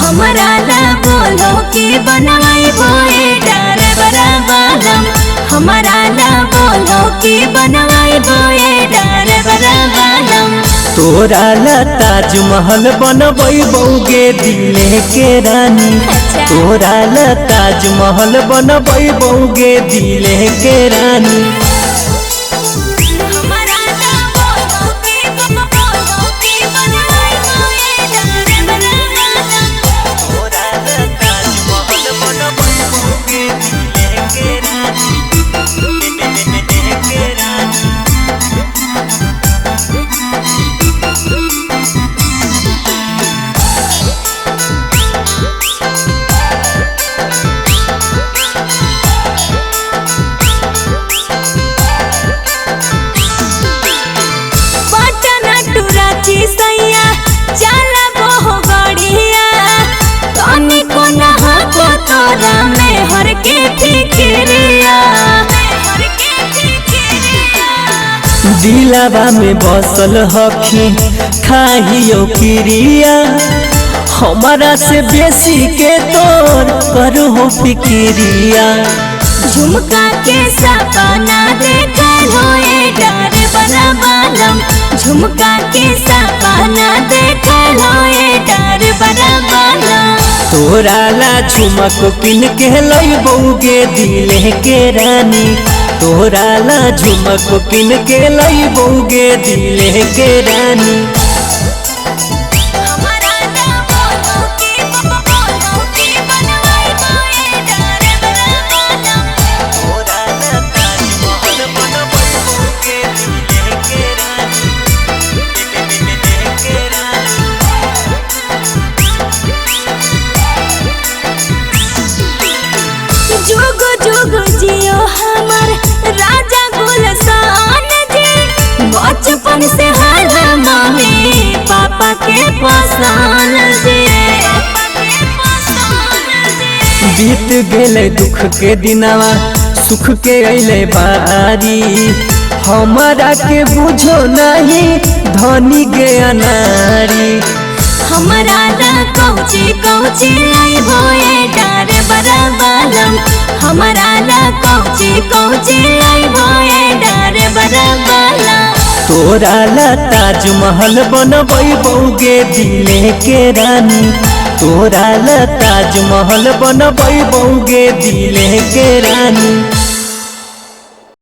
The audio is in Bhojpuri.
हमरा ला बोलो के बनवाई बोए ड्राइवर वालम। हमरा ला बोलो के बनवाई बोए ड्राइवर वालम। तोरा ला ताजमहल बनबई बौगे दिले के रानी। तोरा ला ताजमहल बनबई बौगे दिले के रानी। हर के फिक्रिया दिलावा में बसल हखी खाहियो क्रिया। हमारा से बेसी के तोर करो फिक्रिया। झुमका के सपना देखल होए ड्राइवर वालम। झुमका के सपना देखल होए ड्राइवर वालम। तोरा ला झुमक किन के लई बौगे दिले के रानी। तोरा ला झुमक किन के लई बौगे दिले के रानी। जुग जुग जियो हमर राजा गुलशन जी। बचपन से हर मम्मी पापा के पसंद जी। बीत गेले दुख के दिनवा सुख के अइले बारी। हमारा के बुझो नहीं धनी गे अनारी। हमरा ला कौची कौची लाई बोए ड्राइवर वालम। हमरा ला कौची कौची लाई बोए ड्राइवर वालम। तोरा ला ताजमहल बनबई बौगे दिले के रानी। तोरा ला ताजमहल बनबई बौगे दिले के रानी।